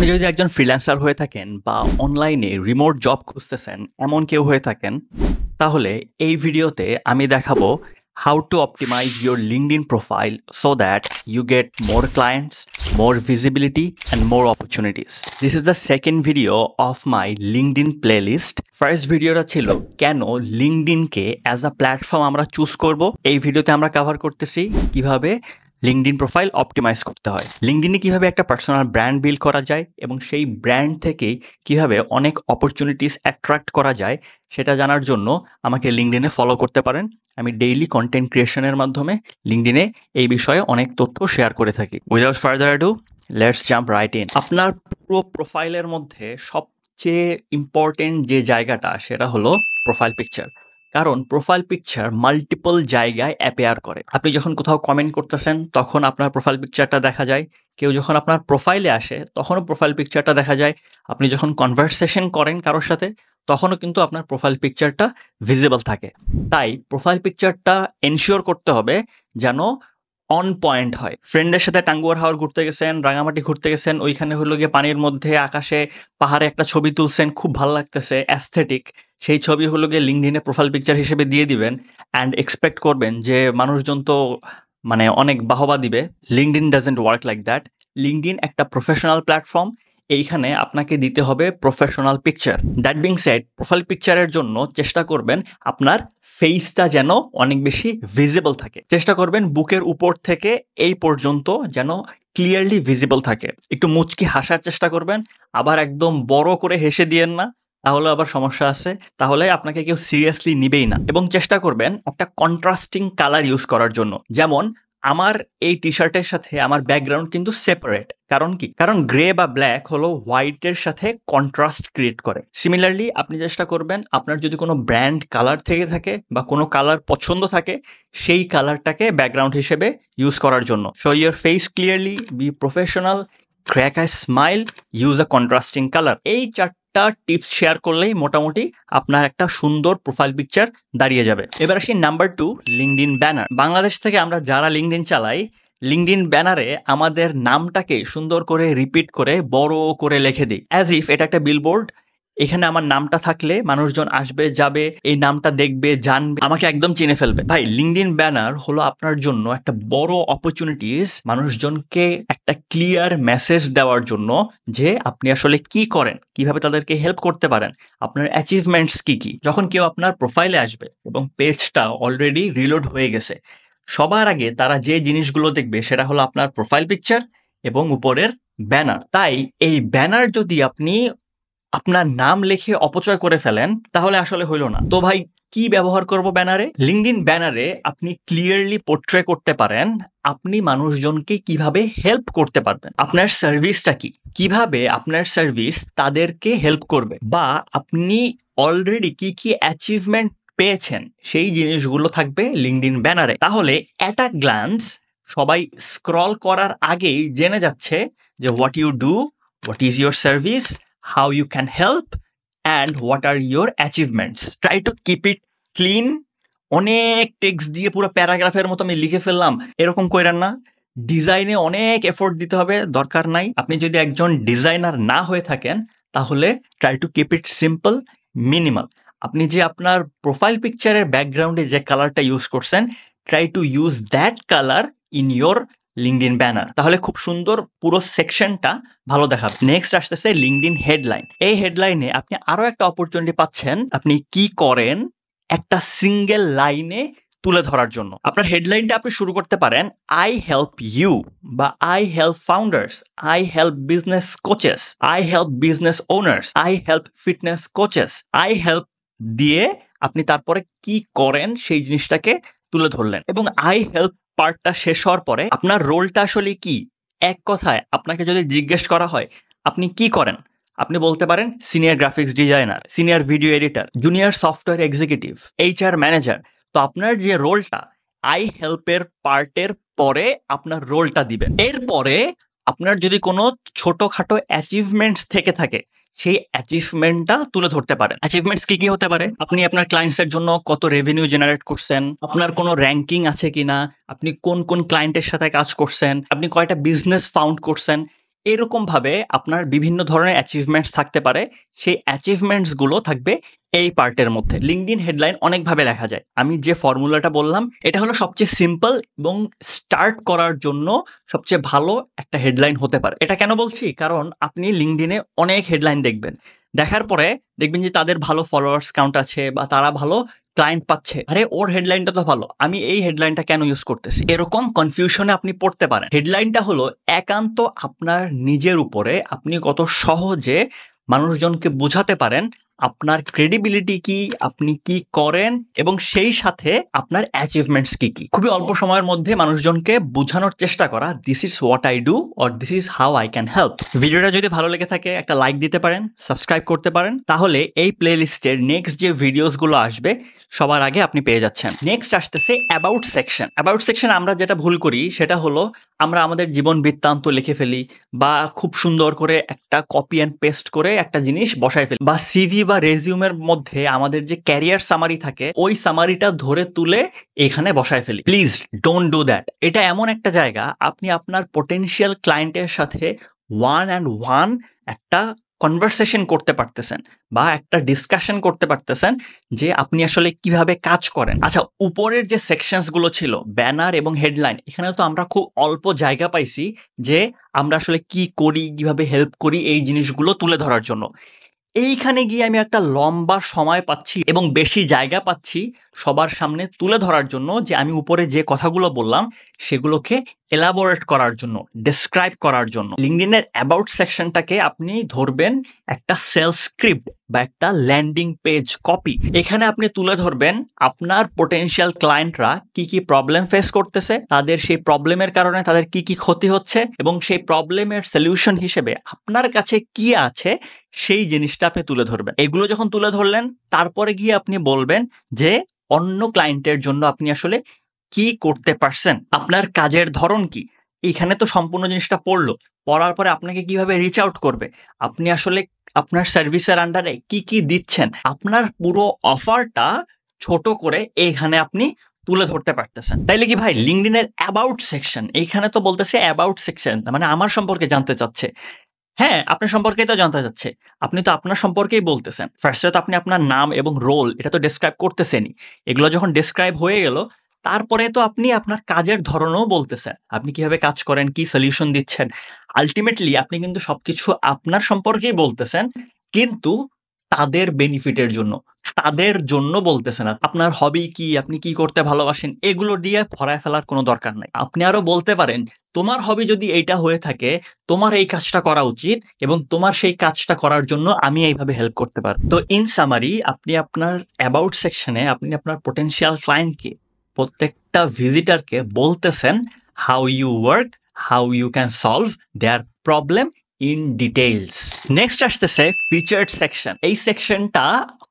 আপনি যদি একজন ফ্রিল্যান্সার হয়ে থাকেন বা অনলাইনে রিমোট জব খুঁজতেছেন এমন কেউ হয়ে থাকেন, তাহলে এই ভিডিওতে আমি দেখাবো how to optimize your LinkedIn profile so that you get more clients, more visibility and more opportunities. This is the second video of my LinkedIn playlist. First ভিডিওটা ছিল কেন লিঙ্কডইনকে অ্যাজ আ প্ল্যাটফর্ম আমরা চুজ করব। এই ভিডিওতে আমরা cover করতেছি কিভাবে লিঙ্কডইন প্রোফাইল অপটিমাইজ করতে হয়, লিঙ্কডইনে কিভাবে একটা পার্সোনাল ব্র্যান্ড বিল্ড করা যায় এবং সেই ব্র্যান্ড থেকেই কিভাবে অনেক অপরচুনিটিস অ্যাট্রাক্ট করা যায় সেটা জানার জন্য আমাকে লিঙ্কডইনে ফলো করতে পারেন। আমি ডেইলি কন্টেন্ট ক্রিয়েশনের মাধ্যমে লিঙ্কডইনে এই বিষয়ে অনেক তথ্য শেয়ার করে থাকি। Without further ado, let's jump right in. আপনার পুরো প্রোফাইলের মধ্যে সবচেয়ে ইম্পর্টেন্ট যে জায়গাটা সেটা হলো প্রোফাইল পিকচার। কারণ প্রোফাইল পিকচার মাল্টিপল জায়গায় অ্যাপেয়ার করে। আপনি যখন কোথাও কমেন্ট করতেছেন তখন আপনার প্রোফাইল পিকচারটা দেখা যায়, কেউ যখন আপনার প্রোফাইলে আসে তখনও প্রোফাইল পিকচারটা দেখা যায়, আপনি যখন কনভারসেশন করেন কারোর সাথে তখনও কিন্তু আপনার প্রোফাইল পিকচারটা ভিজিবল থাকে। তাই প্রোফাইল পিকচারটা এনশিওর করতে হবে যেন অন পয়েন্ট হয়। ফ্রেন্ডের সাথে টাঙ্গুয়ার হাওর ঘুরতে গেছেন, রাঙামাটি ঘুরতে গেছেন, ওইখানে হলো গিয়ে পানির মধ্যে আকাশে পাহাড়ে একটা ছবি তুলছেন, খুব ভালো লাগতেছে, অ্যাস্থেটিক, সেই ছবি হলো গিয়ে লিঙ্কডইনে প্রোফাইল পিকচার হিসেবে দিয়ে দিবেন অ্যান্ড এক্সপেক্ট করবেন যে মানুষজন তো অনেক বাহবা দিবে। LinkedIn doesn't work like that. LinkedIn একটা প্রফেশনাল প্ল্যাটফর্ম, এইখানে আপনাকে দিতে হবে professional picture. That being said, profile পিকচারের জন্য চেষ্টা করবেন আপনার ফেসটা যেন অনেক বেশি ভিজিবল থাকে। চেষ্টা করবেন বুকের উপর থেকে এই পর্যন্ত যেন ক্লিয়ারলি ভিজিবল থাকে। একটু মুচকি হাসার চেষ্টা করবেন, আবার একদম বড় করে হেসে দিয়েন না, তাহলে আবার সমস্যা আছে, তাহলে আপনাকে কেউ সিরিয়াসলি নিবেই না। এবং চেষ্টা করবেন একটা কন্ট্রাস্টিং কালার ইউজ করার জন্য। যেমন আমার এই টি শার্টের সাথে আমার ব্যাকগ্রাউন্ড কিন্তু সেপারেট। কারণ কি? কারণ গ্রে বা ব্ল্যাক হলো হোয়াইটের সাথে কন্ট্রাস্ট ক্রিয়েট করে। সিমিলারলি আপনি চেষ্টা করবেন আপনার যদি কোনো ব্র্যান্ড কালার থেকে থাকে বা কোনো কালার পছন্দ থাকে সেই কালারটাকে ব্যাকগ্রাউন্ড হিসেবে ইউজ করার জন্য। Show your face clearly, be professional, crack a smile, use a contrasting colour. এই চারটা টিপস শেয়ার করলেই মোটামুটি আপনার একটা সুন্দর প্রোফাইল পিকচার দাঁড়িয়ে যাবে। এবার আসি নাম্বার 2, লিঙ্কডইন ব্যানার। বাংলাদেশ থেকে আমরা যারা লিঙ্কডইন চালাই, লিঙ্কডইন ব্যানারে আমাদের নামটাকে সুন্দর করে রিপিট করে বড় করে লিখে দিই, অ্যাজ ইফ এটা একটা বিলবোর্ড। এখানে আমার নামটা থাকলে মানুষজন আসবে, যাবে, এই নামটা দেখবে, জানবে, আমাকে একদম চিনে ফেলবে। ভাই, লিঙ্কডইন ব্যানার হলো আপনার জন্য একটা বড় অপরচুনিটিস, মানুষজনকে একটা ক্লিয়ার মেসেজ দেওয়ার জন্য যে আপনি আসলে কি করেন, কিভাবে তাদেরকে হেল্প করতে পারেন, আপনার অ্যাচিভমেন্টস কি কি। যখন কেউ আপনার প্রোফাইলে আসবে এবং পেজটা অলরেডি রিলোড হয়ে গেছে, সবার আগে তারা যে জিনিসগুলো দেখবে সেটা হলো আপনার প্রোফাইল পিকচার এবং উপরের ব্যানার। তাই এই ব্যানার যদি আপনি আপনার নাম লিখে অপচয় করে ফেলেন তাহলে আসলে হইল না। তো ভাই, কি ব্যবহার করব ব্যানারে? লিঙ্কডইন ব্যানারে আপনি ক্লিয়ারলি পোর্ট্রে করতে পারেন আপনি মানুষজনকে কিভাবে হেল্প করতে পারবেন, আপনার সার্ভিসটা কি, কিভাবে আপনার সার্ভিস তাদেরকে হেল্প করবে, বা আপনি অলরেডি কি কি অ্যাচিভমেন্ট পেয়েছেন সেই জিনিসগুলো থাকবে লিঙ্কডইন ব্যানারে। তাহলে অ্যাট আ গ্ল্যান্স সবাই স্ক্রল করার আগেই জেনে যাচ্ছে যে what you do, what is your service, how you can help, and what are your achievements. Try to keep it clean. অনেক টেক্সট দিয়ে পুরো প্যারাগ্রাফের মতো আমি লিখে ফেললাম এরকম কইরেন না। ডিজাইনে অনেক এফোর্ট দিতে হবে, দরকার নাই। আপনি যদি একজন ডিজাইনার না হয়ে থাকেন তাহলে try to keep it simple, minimal. আপনি যে আপনার প্রোফাইল পিকচারের ব্যাকগ্রাউন্ডে যে কালারটা ইউজ করছেন, try to use that colour in your LinkedIn banner, তাহলে খুব সুন্দর পুরো সেকশনটা ভালো দেখাবে। নেক্সট আসতেছে লিঙ্কডইন হেডলাইন। এই হেডলাইনে আপনি আরো একটা অপরচুনিটি পাচ্ছেন আপনি কি করেন একটা সিঙ্গেল লাইনে তুলে ধরার জন্য। আপনার হেডলাইনটা আপনি শুরু করতে পারেন আই হেল্প ইউ, বা I help founders, I help business coaches, I help business owners, I help fitness coaches, I help দিয়ে আপনি তারপরে কি করেন সেই জিনিসটাকে তুলে ধরলেন। এবং আই হেল্প পার্টটা শেষ হওয়ার পরে আপনার রোলটা আসলে কি, এক কথায় আপনাকে যদি জিজ্ঞেস করা হয় আপনি কি করেন, আপনি বলতে পারেন senior graphics designer, senior video editor, junior software executive, HR manager. তো আপনার যে রোলটা আই হেল্পের পার্টের পরে আপনার রোলটা দিবেন। এরপরে আপনার যদি কোনো ছোটখাটো অ্যাচিভমেন্টস থেকে থাকে সেই অ্যাচিভমেন্টটা তুলে ধরতে পারেন। অ্যাচিভমেন্টস কি কি হতে পারে? আপনি আপনার ক্লায়েন্টসের জন্য কত রেভিনিউ জেনারেট করছেন, আপনার কোনো র্যাঙ্কিং আছে কিনা, আপনি কোন কোন ক্লায়েন্টের সাথে কাজ করছেন, আপনি কয়টা বিজনেস ফাউন্ড করছেন, এরকমভাবে আপনার বিভিন্ন ধরনের অ্যাচিভমেন্টস থাকতে পারে। সেই অ্যাচিভমেন্টসগুলো থাকবে এই পার্টের মধ্যে। লিঙ্কডইন হেডলাইন অনেকভাবে লেখা যায়। আমি যে ফর্মুলাটা বললাম এটা হলো সবচেয়ে সিম্পল এবং স্টার্ট করার জন্য সবচেয়ে ভালো একটা হেডলাইন হতে পারে। এটা কেন বলছি? কারণ আপনি লিঙ্কডইনে অনেক হেডলাইন দেখবেন। দেখার পরে দেখবেন যে তাদের ভালো ফলোয়ার্স কাউন্ট আছে বা তারা ভালো ক্লায়েন্ট পাচ্ছে। আরে ওর হেডলাইনটা তো ভালো, আমি এই হেডলাইনটা কেন ইউজ করতেছি? এরকম কনফিউশনে আপনি পড়তে পারেন। হেডলাইনটা হলো একান্ত আপনার নিজের উপরে, আপনি কত সহজে মানুষজনকে বোঝাতে পারেন আপনার ক্রেডিবিলিটি কি, আপনি কি করেন এবং সেই সাথে আপনার অ্যাচিভমেন্টস কি কি। খুবই অল্প সময়ের মধ্যে মানুষজনকে বোঝানোর চেষ্টা করা, this is what I do or this is how I can help. ভিডিওটা যদি ভালো লেগে থাকে একটা লাইক দিতে পারেন, সাবস্ক্রাইব করতে পারেন, তাহলে এই প্লে লিস্টের নেক্সট যে ভিডিওসগুলো আসবে সবার আগে আপনি পেয়ে যাচ্ছেন। নেক্সট আসতেছে অ্যাবাউট সেকশন। অ্যাবাউট সেকশন আমরা যেটা ভুল করি সেটা হলো আমরা আমাদের জীবন বৃত্তান্ত লিখে ফেলি বা খুব সুন্দর করে একটা কপি অ্যান্ড পেস্ট করে একটা জিনিস বসায় ফেলি, বা সিভি বা রেজিউমের মধ্যে আমাদের যে ক্যারিয়ার সামারি থাকে ওই সামারিটা ধরে তুলে এখানে বসায় ফেলি। Please don't do that. এটা এমন একটা জায়গা আপনি আপনার পোটেনশিয়াল ক্লায়েন্টের সাথে ওয়ান অ্যান্ড ওয়ান একটা কনভারসেশন করতে পারতেছেন বা একটা ডিসকাশন করতে পারতেছেন যে আপনি আসলে কিভাবে কাজ করেন। আচ্ছা, উপরের যে সেকশনসগুলো ছিল ব্যানার এবং হেডলাইন, এখানে তো আমরা খুব অল্প জায়গা পাইছি যে আমরা আসলে কি করি, কিভাবে হেল্প করি এই জিনিসগুলো তুলে ধরার জন্য। এইখানে গিয়ে আমি একটা লম্বা সময় পাচ্ছি এবং বেশি জায়গা পাচ্ছি সবার সামনে তুলে ধরার জন্য যে আমি উপরে যে কথাগুলো বললাম সেগুলোকে এলাবোরেট করার জন্য, ডেসক্রাইব করার জন্য। লিঙ্কডইনের অ্যাবাউট সেকশনটাকে আপনি ধরবেন একটা সেলস স্ক্রিপ্ট বা একটা ল্যান্ডিং পেজ কপি। এখানে আপনি তুলে ধরবেন আপনার পোটেনশিয়াল ক্লায়েন্টরা কি কি প্রবলেম ফেস করতেছে, তাদের সেই প্রবলেমের কারণে তাদের কি কি ক্ষতি হচ্ছে এবং সেই প্রবলেমের সলিউশন হিসেবে আপনার কাছে কি আছে সেই জিনিসটা আপনি তুলে ধরবেন। এগুলো যখন তুলে ধরলেন তারপরে গিয়ে আপনি বলবেন যে অন্য ক্লায়েন্টের জন্য আপনি আসলে কি করতে পারছেন, আপনার কাজের ধরন কি। এইখানে তো সম্পূর্ণ জিনিসটা পড়লো, পড়ার পরে আপনাকে কিভাবে রিচ আউট করবে, আপনি আসলে আপনার সার্ভিসের আন্ডারে কি কি দিচ্ছেন, আপনার পুরো অফারটা ছোট করে এইখানে আপনি তুলে ধরতে পারতেছেন। তাইলে কি ভাই লিঙ্কডইনের অ্যাবাউট সেকশন, এইখানে তো বলতেছে অ্যাবাউট সেকশন, মানে আমার সম্পর্কে জানতে চাচ্ছে। হ্যাঁ, আপনার সম্পর্কেই তো জানতে চাচ্ছে। আপনি তো আপনার সম্পর্কেই বলতেছেন। ফার্স্টে তো আপনি আপনার নাম এবং রোল এটা তো ডেসক্রাইব করতেছেনই। এগুলো যখন ডেসক্রাইব হয়ে গেল, তারপরে তো আপনি আপনার কাজের ধরনও বলতেছেন। আপনি কিভাবে কাজ করেন, কি সলিউশন দিচ্ছেন। আল্টিমেটলি আপনি কিন্তু সবকিছু আপনার সম্পর্কেই বলতেছেন, কিন্তু তাদের বেনিফিটের জন্য, তাদের জন্য বলতেছেন না। আপনার হবি কি, আপনি কি করতে ভালোবাসেন, এগুলো দিয়ে ভরায় ফেলার কোনো দরকার নাই। আপনি আরো বলতে পারেন, তোমার হবি যদি এইটা হয়ে থাকে, তোমার এই কাজটা করা উচিত এবং তোমার সেই কাজটা করার জন্য আমি এইভাবে হেল্প করতে পারব। তো ইন সামারি আপনি আপনার অ্যাবাউট সেকশনে আপনি আপনার পোটেনশিয়াল ক্লায়েন্টকে, প্রত্যেকটা ভিজিটারকে বলতেছেন how you work, how you can solve their problem in details. Next আসতেছে ফিচার্ড সেকশন। এই সেকশনটা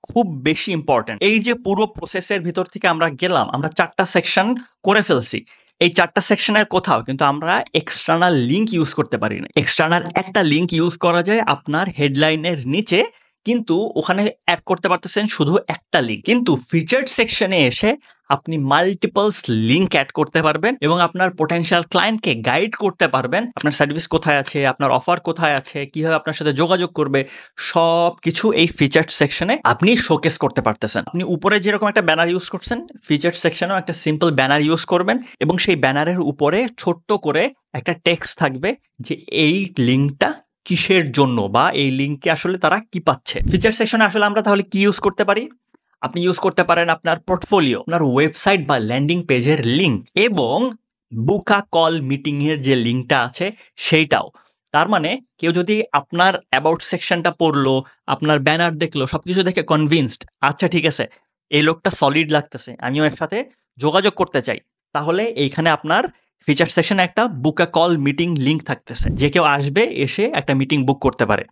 খুব বেশি ইম্পর্টেন্ট। এই যে পুরো প্রসেসের ভিতর থেকে আমরা গেলাম, আমরা 4টা সেকশন করে ফেলছি। এই 4টা সেকশনের কোথাও কিন্তু আমরা এক্সটার্নাল লিঙ্ক ইউজ করতে পারি না। এক্সটার্নাল একটা লিঙ্ক ইউজ করা যায় আপনার হেডলাইনের নিচে, কিন্তু ওখানে অ্যাড করতে পারতেছেন শুধু একটা লিঙ্ক। কিন্তু ফিচার্ড সেকশনে এসে আপনি মাল্টিপলস লিঙ্ক অ্যাড করতে পারবেন এবং আপনার পোটেনশিয়াল ক্লায়েন্টকে গাইড করতে পারবেন আপনার সার্ভিস কোথায় আছে, আপনার অফার কোথায় আছে, কিভাবে আপনার সাথে যোগাযোগ করবে, সব কিছু এই ফিচার্ড সেকশনে আপনি শোকেস করতে পারতেছেন। আপনি উপরে যেরকম একটা ব্যানার ইউজ করছেন, ফিচার্ড সেকশনেও একটা সিম্পল ব্যানার ইউজ করবেন এবং সেই ব্যানারের উপরে ছোট্ট করে একটা টেক্সট থাকবে যে এই লিঙ্কটা কিসের জন্য বা এই লিঙ্কে আসলে তারা কি পাচ্ছে। ফিচার সেকশনে আসলে আমরা তাহলে কি ইউজ করতে পারি? আপনি ইউজ করতে পারেন আপনার পোর্টফোলিও, আপনার ওয়েবসাইট বা ল্যান্ডিং পেজের লিঙ্ক এবং বুকা কল মিটিং এর যে লিঙ্কটা আছে সেইটাও। তার মানে কেউ যদি আপনার অ্যাবাউট সেকশনটা পড়লো, আপনার ব্যানার দেখলো, সবকিছু দেখে কনভিন্সড, আচ্ছা ঠিক আছে এই লোকটা সলিড লাগতেছে, আমিও এর সাথে যোগাযোগ করতে চাই, তাহলে এইখানে আপনার ফিচার সেকশনে একটা বুকা কল মিটিং লিঙ্ক থাকতেছে, যে কেউ আসবে এসে একটা মিটিং বুক করতে পারে।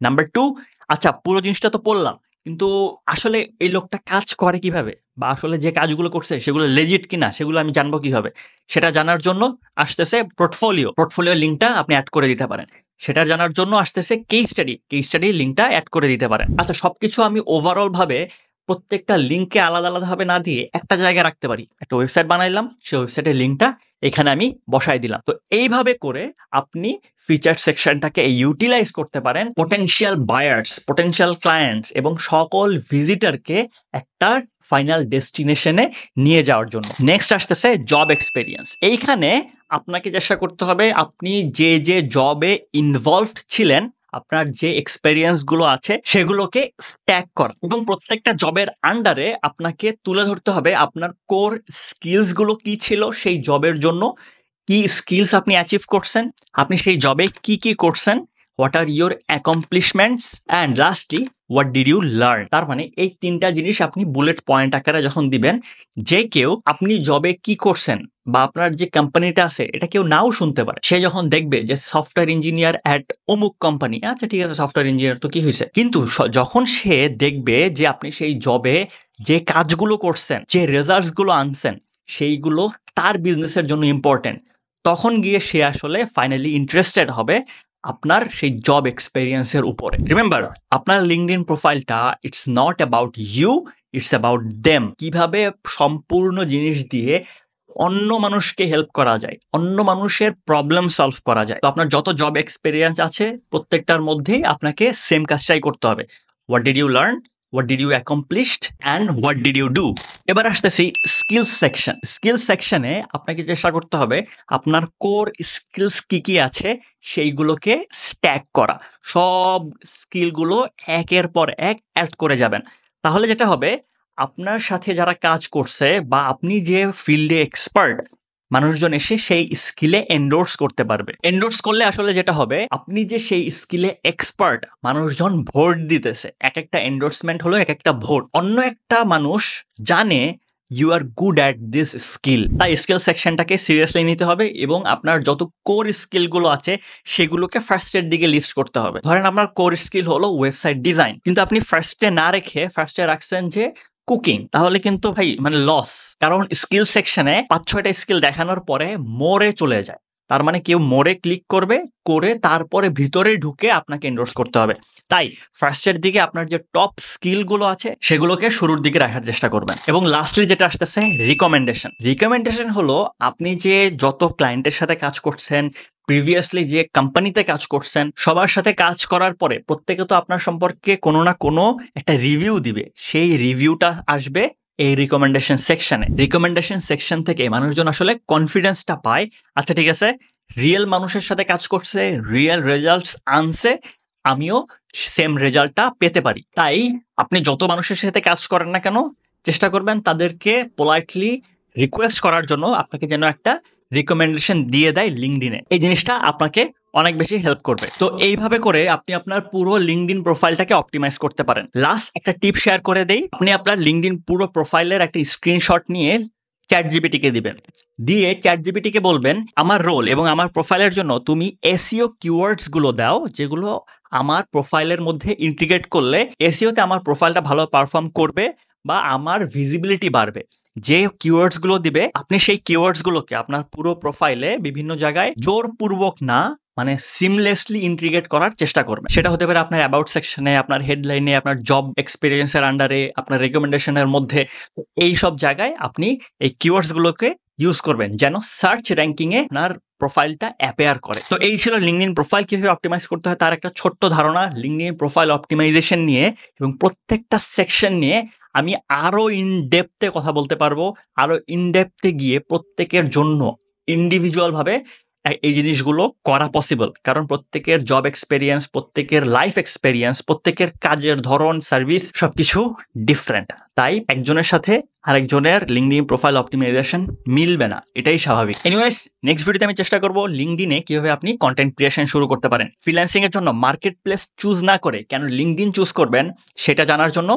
নাম্বার 2, আচ্ছা পুরো জিনিসটা তো পড়লাম, কিন্তু আসলে এই লোকটা কাজ করে কিভাবে বা আসলে যে কাজগুলো করছে সেগুলো লেজিট কিনা সেগুলো আমি জানবো কিভাবে, সেটা জানার জন্য আসতেছে পোর্টফোলিও লিঙ্কটা আপনি অ্যাড করে দিতে পারেন। সেটা জানার জন্য আসতেছে কেস স্টাডি লিঙ্কটা অ্যাড করে দিতে পারেন। আচ্ছা সবকিছু আমি ওভারঅল ভাবে প্রত্যেকটা লিঙ্ককে আলাদা আলাদাভাবে না দিয়ে একটা জায়গায় রাখতে পারি। একটা ওয়েবসাইট বানাইলাম, সেই ওয়েবসাইটের লিঙ্কটা এখানে আমি বসায় দিলাম। তো এইভাবে করে আপনি ফিচার সেকশনটাকে ইউটিলাইজ করতে পারেন পটেনশিয়াল বায়ার্স, পটেনশিয়াল ক্লায়েন্টস এবং সকল ভিজিটরকে একটা ফাইনাল ডেস্টিনেশনে নিয়ে যাওয়ার জন্য। নেক্সট আসতেছে জব এক্সপেরিয়েন্স। এইখানে আপনাকে চেষ্টা করতে হবে আপনি যে যে জবে ইনভলভড ছিলেন, আপনার যে এক্সপেরিয়েন্সগুলো আছে সেগুলোকে স্ট্যাক করা এবং প্রত্যেকটা জবের আন্ডারে আপনাকে তুলে ধরতে হবে আপনার কোর স্কিলসগুলো কি ছিল সেই জবের জন্য, কি স্কিলস আপনি অ্যাচিভ করছেন, আপনি সেই জবে কি কি করছেন, what are your accomplishments and lastly what did you learn. তার মানে এই তিনটা জিনিস আপনি বুলেট পয়েন্ট আকারে যখন দিবেন, যে কেউ আপনি জবে কি করছেন বা আপনার যে কোম্পানিটা আছে এটা কেউ নাও শুনতে পারে, সে যখন দেখবে যে সফটওয়্যার ইঞ্জিনিয়ার অ্যাট অমুক কোম্পানি, আচ্ছা ঠিক আছে সফটওয়্যার ইঞ্জিনিয়ার তো কি হয়েছে, কিন্তু যখন সে দেখবে যে আপনি সেই জবে যে কাজগুলো করছেন, যে রেজাল্টসগুলো আনছেন, সেইগুলো তার বিজনেসের জন্য ইম্পর্টেন্ট, তখন গিয়ে সে আসলে ফাইনালি ইন্টারেস্টেড হবে আপনার সেই জব এক্সপেরিয়েন্সের উপরে। রিমেম্বার, আপনার লিঙ্কডইন প্রোফাইলটা it's not about you, it's about them. কিভাবে সম্পূর্ণ জিনিস দিয়ে অন্য মানুষকে হেল্প করা যায়, অন্য মানুষের প্রবলেম সলভ করা যায়। তো আপনার যত জব এক্সপেরিয়েন্স আছে প্রত্যেকটার মধ্যেই আপনাকে সেম কাজটাই করতে হবে। What did you learn, what did you accomplished and what did you do. এবার আসতেছি স্কিলস সেকশন। স্কিলস সেকশনে আপনাকে চেষ্টা করতে হবে আপনার কোর স্কিলস কি কি আছে সেইগুলোকে স্ট্যাক করা। সব স্কিলগুলো একের পর এক অ্যাড করে যাবেন। তাহলে যেটা হবে, আপনার সাথে যারা কাজ করছে বা আপনি যে ফিল্ডে এক্সপার্ট, মানুষজন এসে সেই স্কিলে এন্ডোর্স করতে পারবে। এন্ডোর্স করলে আসলে যেটা হবে, আপনি যে সেই স্কিলে এক্সপার্ট, মানুষজন ভোট দিতেছে, এক একটা এন্ডোর্সমেন্ট হলো এক একটা ভোট। অন্য একটা মানুষ জানে you are good at this skill. তাই স্কিল সেকশনটাকে সিরিয়াসলি নিতে হবে এবং আপনার যত কোর স্কিলগুলো আছে সেগুলোকে ফার্স্টের দিকে লিস্ট করতে হবে। ধরেন আপনার কোর স্কিল হলো ওয়েবসাইট ডিজাইন, কিন্তু আপনি ফার্স্টে না রেখে ফার্স্টে রাখছেন যে কুকিং, তাহলে কিন্তু ভাই মানে লস। কারণ স্কিল সেকশনে 5-6টা স্কিল দেখানোর পরে মোরে চলে যায়, তার মানে কেউ মোরে ক্লিক করবে, করে তারপরে ভিতরে ঢুকে আপনাকে এন্ডোর্স করতে হবে। তাই ফার্স্টের দিকে আপনার যে টপ স্কিলগুলো আছে সেগুলোকে শুরুর দিকে রাখার চেষ্টা করবেন। এবং লাস্টে যেটা আসতেছে রিকমেন্ডেশন। রিকমেন্ডেশন হলো আপনি যে যত ক্লায়েন্টের সাথে কাজ করছেন, প্রিভিয়াসলি যে কোম্পানিতে কাজ করছেন, সবার সাথে কাজ করার পরে প্রত্যেকে তো আপনার সম্পর্কে কোনো না কোনো একটা রিভিউ দিবে, সেই রিভিউটা আসবে এই রিকমেন্ডেশন সেকশনে। রিকমেন্ডেশন সেকশন থেকে মানুষজন আসলে কনফিডেন্সটা পায়, আচ্ছা ঠিক আছে রিয়েল মানুষের সাথে কাজ করছে, রিয়েল রেজাল্টস আনছে, আমিও সেম রেজাল্টটা পেতে পারি। তাই আপনি যত মানুষের সাথে কাজ করেন না কেন, চেষ্টা করবেন তাদেরকে পোলাইটলি রিকোয়েস্ট করার জন্য আপনাকে যেন একটা রিকমেন্ডেশন দিয়ে দেয় লিঙ্কডইনে। এই জিনিসটা আপনাকে অনেক বেশি হেল্প করবে। তো এইভাবে করে আপনি আপনার পুরো লিঙ্কডইন প্রোফাইলটাকে অপটিমাইজ করতে পারেন। লাস্ট একটা টিপ শেয়ার করে দেই, আপনি আপনার লিঙ্কডইন পুরো প্রোফাইলের একটা স্ক্রিনশট নিয়ে চ্যাটজিপিটিকে দিবেন, দিয়ে চ্যাটজিপিটিকে বলবেন আমার রোল এবং আমার প্রোফাইলের জন্য তুমি এসইও কিওয়ার্ডস গুলো দাও, যেগুলো আমার প্রোফাইলের মধ্যে ইন্টিগ্রেট করলে এসইওতে আমার প্রোফাইলটা ভালো পারফর্ম করবে বা আমার ভিজিবিলিটি বাড়বে। যে কিওয়ার্ডসগুলো দিবে আপনি সেই কিওয়ার্ডসগুলোকে আপনার পুরো প্রোফাইলে বিভিন্ন জায়গায় জোরপূর্বক না, মানে সিমলেসলি ইন্টিগ্রেট করার চেষ্টা করবেন। সেটা হতে পারে আপনার অ্যাবাউট সেকশনে, আপনার হেডলাইনে, আপনার জব এক্সপিরিয়েন্সের আন্ডারে, আপনার রেকমেন্ডেশনের মধ্যে। এই সব জায়গায় আপনি এই কিওয়ার্ডসগুলোকে ইউজ করবেন যেন সার্চ র্যাঙ্কিংয়ে আপনার প্রোফাইলটা অ্যাপেয়ার করে। তো এই ছিল লিঙ্কডইন প্রোফাইল কিভাবে অপটিমাইজ করতে হয় তার একটা ছোট্ট ধারণা। লিঙ্কডইন প্রোফাইল অপটিমাইজেশন নিয়ে এবং প্রত্যেকটা সেকশন নিয়ে আমি আরো ইনডেপথে কথা বলতে পারবো। আরো ইনডেপথে গিয়ে প্রত্যেকের জন্য ইন্ডিভিজুয়াল ভাবে এই জিনিসগুলো করা পসিবল, কারণ প্রত্যেকের জব এক্সপেরিয়েন্স, প্রত্যেকের লাইফ এক্সপেরিয়েন্স, প্রত্যেকের কাজের ধরন, সার্ভিস সবকিছু ডিফারেন্ট। তাই একজনের সাথে আরেকজনের লিঙ্কডইন প্রোফাইল অপটিমাইজেশন মিলবে না, এটাই স্বাভাবিক। এনিওয়েজ, নেক্সট ভিডিওতে আমি চেষ্টা করব লিঙ্কডইনে কিভাবে আপনি কন্টেন্ট ক্রিয়েশন শুরু করতে পারেন। ফ্রিল্যান্সিং এর জন্য মার্কেট প্লেস চুজ না করে কেন লিঙ্কডইন চুজ করবেন সেটা জানার জন্য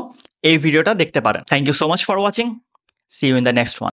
এই ভিডিওটা দেখতে পারেন। Thank you so much for watching. See you in the next one.